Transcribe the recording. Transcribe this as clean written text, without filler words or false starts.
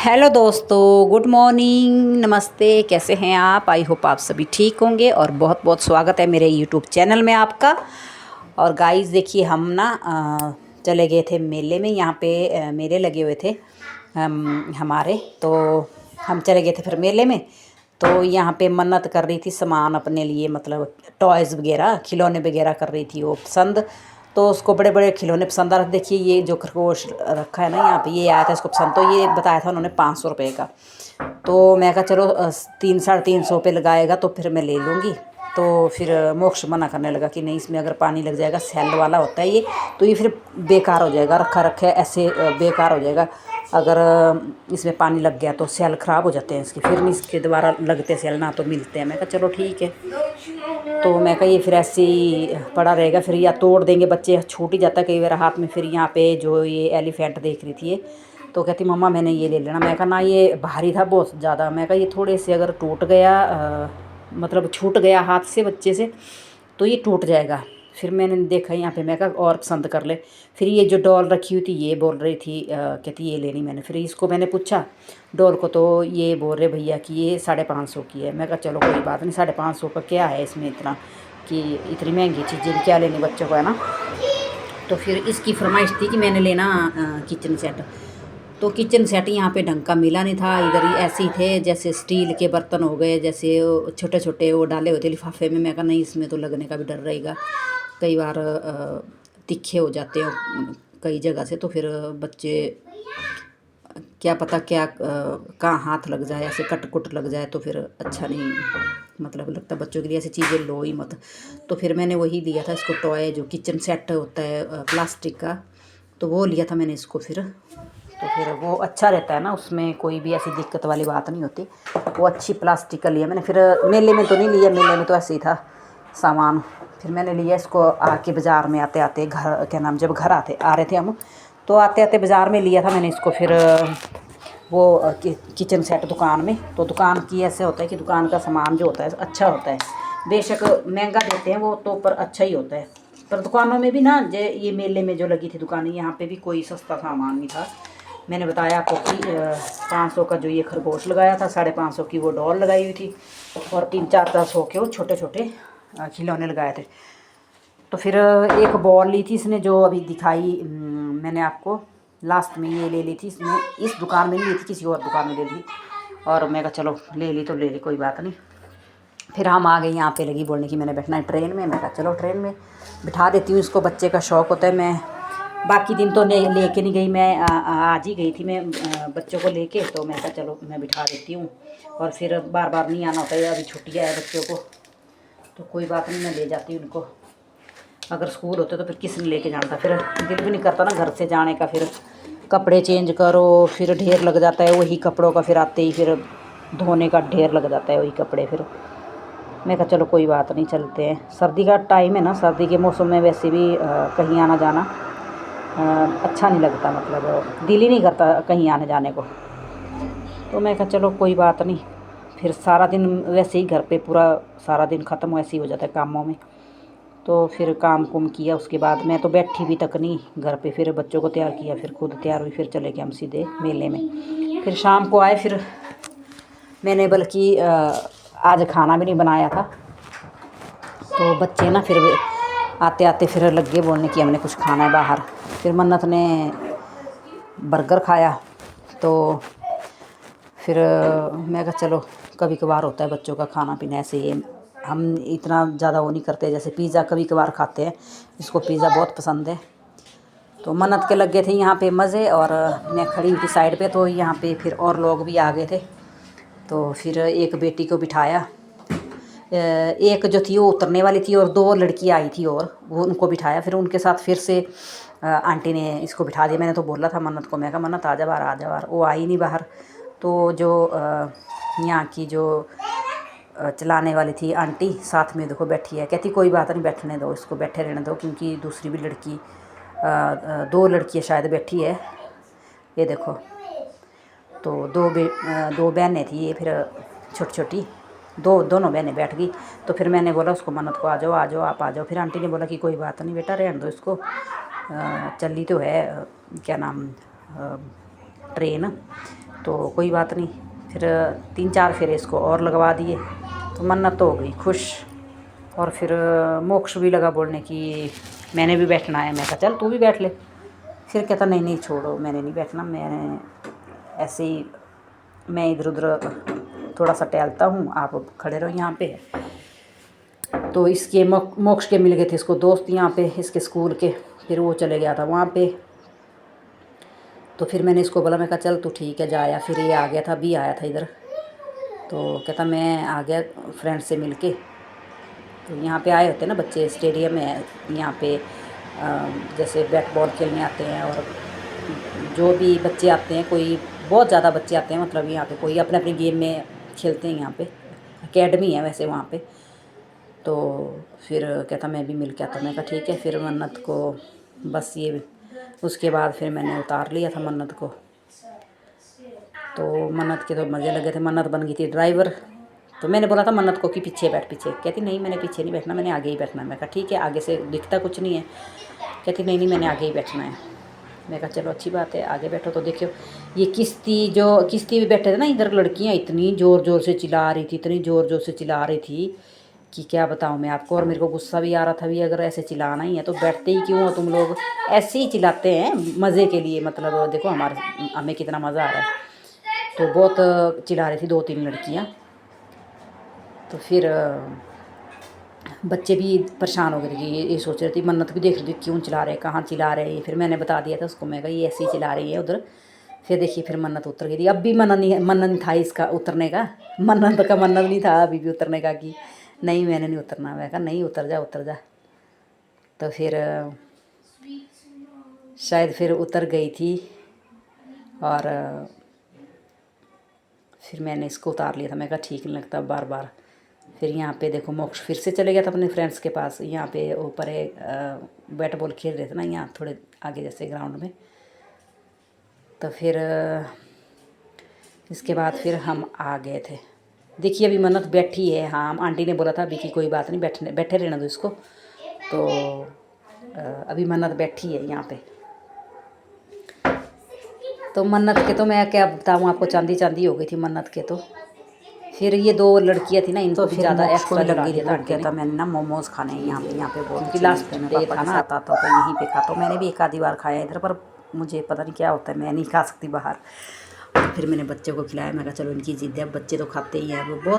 Hello दोस्तों, good morning, नमस्ते। कैसे हैं आप? आई होप आप सभी ठीक होंगे और बहुत बहुत स्वागत है मेरे यूट्यूब चैनल में आपका। और गाइस देखिए, हम ना चले गए थे मेले में। यहाँ पे मेले लगे हुए थे हमारे, तो हम चले गए थे फिर मेले में। तो यहाँ पे मन्नत कर रही थी सामान अपने लिए, मतलब टॉयज़ वगैरह, खिलौने वगैरह कर रही थी वो पसंद। तो उसको बड़े बड़े खिलौने पसंद आ रहे। देखिए ये जो खरगोश रखा है ना यहाँ पे, ये आया था इसको पसंद। तो ये बताया था उन्होंने 500 रुपये का। तो मैं कहा चलो 300-350 पे लगाएगा तो फिर मैं ले लूँगी। तो फिर मोक्ष मना करने लगा कि नहीं, इसमें अगर पानी लग जाएगा, सेल वाला होता है ये, तो ये फिर बेकार हो जाएगा, रखा रखे ऐसे बेकार हो जाएगा। अगर इसमें पानी लग गया तो सेल ख़राब हो जाते हैं इसके, फिर नहीं इसके दोबारा लगते सेल, ना तो मिलते हैं। मैं कहा चलो ठीक है। तो मैं कहा ये फिर ऐसे ही पड़ा रहेगा, फिर या तोड़ देंगे बच्चे, छूट ही जाता है कई बार हाथ में। फिर यहाँ पे जो ये एलिफेंट देख रही थी ये, तो कहती मम्मा मैंने ये ले लेना। मैं कहा ना, ये भारी था बहुत ज़्यादा। मैं कहा ये थोड़े से अगर टूट गया, मतलब छूट गया हाथ से बच्चे से, तो ये टूट जाएगा। फिर मैंने देखा यहाँ पे, मैं कहा और पसंद कर ले। फिर ये जो डॉल रखी हुई थी ये बोल रही थी, कहती ये लेनी मैंने। फिर इसको मैंने पूछा डॉल को, तो ये बोल रहे भैया कि ये 550 की है। मैं कहा चलो कोई बात नहीं, 550 का क्या है इसमें इतना, कि इतनी महंगी चीज़ें क्या लेनी बच्चों को, है ना। तो फिर इसकी फरमाइश थी कि मैंने लेना किचन सेट। तो किचन सेट यहाँ पे ढंग का मिला नहीं था। इधर ही ऐसे ही थे जैसे स्टील के बर्तन हो गए, जैसे छोटे छोटे वो डाले हुए थे लिफाफे में। मैं कहा नहीं, इसमें तो लगने का भी डर रहेगा, कई बार तीखे हो जाते हैं कई जगह से, तो फिर बच्चे क्या पता क्या कहाँ हाथ लग जाए, ऐसे कट कुट लग जाए तो फिर अच्छा नहीं मतलब लगता बच्चों के लिए। ऐसी चीज़ें लो ही मत। तो फिर मैंने वही लिया था इसको, टॉय जो किचन सेट होता है प्लास्टिक का, तो वो लिया था मैंने इसको। फिर तो फिर वो अच्छा रहता है ना, उसमें कोई भी ऐसी दिक्कत वाली बात नहीं होती। वो अच्छी प्लास्टिक का लिया मैंने। फिर मेले में तो नहीं लिया, मेले में तो ऐसे ही था सामान। फिर मैंने लिया इसको आके बाज़ार में आते आते, घर क्या नाम, जब घर आ रहे थे हम, तो आते आते बाज़ार में लिया था मैंने इसको। फिर वो किचन सेट दुकान में। तो दुकान की ऐसे होता है कि दुकान का सामान जो होता है अच्छा होता है, बेशक महंगा देते हैं वो तो, पर अच्छा ही होता है। पर दुकानों में भी ना, ये मेले में जो लगी थी दुकानें, यहाँ पे भी कोई सस्ता सामान नहीं था। मैंने बताया आपको कि 500 का जो ये खरगोश लगाया था, 550 की वो डॉल लगाई हुई थी, और 300-400 के वो छोटे छोटे खिलौने लगाए थे। तो फिर एक बॉल ली थी इसने, जो अभी दिखाई मैंने आपको लास्ट में, ये ले ली थी इसने। इस दुकान में नहीं ली थी, किसी और दुकान में ले ली। और मैं कहा चलो ले ली तो ले ली, कोई बात नहीं। फिर हम आ गए, यहाँ पे लगी बोलने की मैंने बैठना है ट्रेन में। मैं कहा चलो ट्रेन में बिठा देती हूँ इसको, बच्चे का शौक़ होता है। मैं बाकी दिन तो लेके नहीं गई, मैं आज ही गई थी मैं बच्चों को लेके। तो मैं कहा चलो मैं बिठा देती हूँ, और फिर बार बार नहीं आना होता है, अभी छुट्टियाँ है बच्चों को, तो कोई बात नहीं, मैं ले जाती हूँ उनको। अगर स्कूल होते तो फिर किसने लेके जाना था, फिर दिल भी नहीं करता ना घर से जाने का। फिर कपड़े चेंज करो, फिर ढेर लग जाता है वही कपड़ों का, फिर आते ही फिर धोने का ढेर लग जाता है वही कपड़े। फिर मैं कहा चलो कोई बात नहीं, चलते हैं। सर्दी का टाइम है ना, सर्दी के मौसम में वैसे भी कहीं आना जाना अच्छा नहीं लगता, मतलब दिल ही नहीं करता कहीं आने जाने को। तो मैं कहा चलो कोई बात नहीं। फिर सारा दिन वैसे ही घर पे पूरा सारा दिन ख़त्म वैसे ही हो जाता है कामों में। तो फिर काम कुम किया, उसके बाद मैं तो बैठी भी तक नहीं घर पे। फिर बच्चों को तैयार किया, फिर खुद तैयार हुई, फिर चले गए हम सीधे मेले में। फिर शाम को आए, फिर मैंने बल्कि आज खाना भी नहीं बनाया था। तो बच्चे ना फिर आते आते फिर लग गए बोलने कि हमने कुछ खाना है बाहर। फिर मन्नत ने बर्गर खाया। तो फिर मैं कहा चलो, कभी कभार होता है बच्चों का खाना पीना ऐसे ही, हम इतना ज़्यादा वो नहीं करते। जैसे पिज़्ज़ा कभी कभार खाते हैं, इसको पिज़्ज़ा बहुत पसंद है। तो मन्नत के लग गए थे यहाँ पे मज़े, और मैं खड़ी हुई थी साइड पे। तो यहाँ पे फिर और लोग भी आ गए थे। तो फिर एक बेटी को बिठाया, एक जो थी वो उतरने वाली थी, और 2 लड़की आई थी और वो उनको बिठाया। फिर उनके साथ फिर से आंटी ने इसको बिठा दिया। मैंने तो बोला था मन्नत को, मैं कहा मन्नत आ जा बाहर, आ जा बाहर। वो आई नहीं बाहर। तो जो यहाँ की जो चलाने वाली थी आंटी, साथ में देखो बैठी है, कहती कोई बात नहीं, बैठने दो इसको, बैठे रहने दो, क्योंकि दूसरी भी लड़की 2 लड़कियाँ शायद बैठी है, ये देखो। तो 2 बहनें थी ये, फिर छोटी छोटी दोनों बहनें बैठ गई। तो फिर मैंने बोला उसको, मन्नत को आ जाओ आ जाओ आप आ जाओ। फिर आंटी ने बोला कि कोई बात नहीं बेटा, रहने दो इसको, चली तो है क्या नाम ट्रेन। तो कोई बात नहीं, फिर 3-4 फेरे इसको और लगवा दिए तो मन्नत तो हो गई खुश। और फिर मोक्ष भी लगा बोलने की मैंने भी बैठना है। मैं कहा चल तू भी बैठ ले। फिर कहता नहीं नहीं छोड़ो, मैंने नहीं बैठना, मैंने ऐसे ही मैं इधर उधर थोड़ा सा टहलता हूँ, आप खड़े रहो यहाँ पे। तो इसके मोक्ष के मिल गए थे इसको दोस्त यहाँ पे इसके स्कूल के, फिर वो चले गया था वहाँ पे। तो फिर मैंने इसको बोला, मैं कहा चल तू ठीक है जाया। फिर ये आ गया था, अभी आया था इधर, तो कहता मैं आ गया फ्रेंड से मिल के। तो यहाँ पे आए होते हैं ना बच्चे, स्टेडियम में यहाँ पे जैसे बैट बॉल खेलने आते हैं, और जो भी बच्चे आते हैं, कोई बहुत ज़्यादा बच्चे आते हैं, मतलब यहाँ पे कोई अपने अपने गेम में खेलते हैं। यहाँ पे एकेडमी है वैसे वहाँ पे। तो फिर कहता मैं भी मिल के आता। मैं कहा ठीक है। फिर मन्नत को बस ये उसके बाद फिर मैंने उतार लिया था मन्नत को। तो मन्नत के तो मज़े लगे थे, मन्नत बन गई थी ड्राइवर। तो मैंने बोला था मन्नत को कि पीछे बैठ, पीछे। कहती नहीं मैंने पीछे नहीं बैठना, मैंने आगे ही बैठना है। मैं कहा ठीक है, आगे से दिखता कुछ नहीं है। कहती नहीं नहीं मैंने आगे ही बैठना है। मैं कहा चलो अच्छी बात है, आगे बैठो। तो देखियो ये किश्ती भी बैठे थे ना इधर, लड़कियां इतनी ज़ोर ज़ोर से चिल्ला रही थी, इतनी ज़ोर ज़ोर से चिल्ला रही थी कि क्या बताऊं मैं आपको। और मेरे को गुस्सा भी आ रहा था भी, अगर ऐसे चिल्लाना ही है तो बैठते ही क्यों हो तुम लोग, ऐसे ही चिल्लाते हैं मज़े के लिए। मतलब देखो हमें कितना मज़ा आ रहा है। तो बहुत चिल्ला रही थी 2-3 लड़कियाँ। तो फिर बच्चे भी परेशान हो गए थे कि ये सोच रही थी, मन्नत भी देख रही थी क्यों चिल्ला रहे हैं, कहाँ चिल्ला रहे हैं। फिर मैंने बता दिया था उसको, मैं कहा ये ऐसे ही चिल्ला रही है उधर। फिर देखिए फिर मन्नत उतर गई थी। अब भी मनन था इसका उतरने का, मन्नत का मन्नत नहीं था अभी भी उतरने का कि नहीं मैंने नहीं उतरना। मैं कहा नहीं उतर जा उतर जा। तो फिर शायद फिर उतर गई थी। और फिर मैंने इसको उतार लिया था। मैं कहा ठीक नहीं लगता बार बार। फिर यहाँ पे देखो मोक्ष फिर से चले गया था अपने फ्रेंड्स के पास। यहाँ पे ऊपर बैट बॉल खेल रहे थे ना यहाँ थोड़े आगे जैसे ग्राउंड में। तो फिर इसके बाद फिर हम आ गए थे। देखिए अभी मन्नत बैठी है। हाँ आंटी ने बोला था अभी की कोई बात नहीं, बैठे रहना दो इसको। तो अभी मन्नत बैठी है यहाँ पे। तो मन्नत के तो मैं क्या बताऊँ आपको, चांदी चांदी हो गई थी मन्नत के। तो फिर ये 2 लड़कियाँ थी ना, इनको तो ज़्यादा एक्स्ट्रा लग गई थी। कहता मैंने ना मोमोज़ खाने हैं यहाँ पे बहुत, क्योंकि लास्ट डे था ना, आता तो यहीं पे खा। तो मैंने भी 1 आधी बार खाया इधर, पर मुझे पता नहीं क्या होता है, मैं नहीं खा सकती बाहर। फिर मैंने बच्चों को खिलाया। मैं कहा चलो इनकी जिद है, बच्चे तो खाते ही हैं। वो बहुत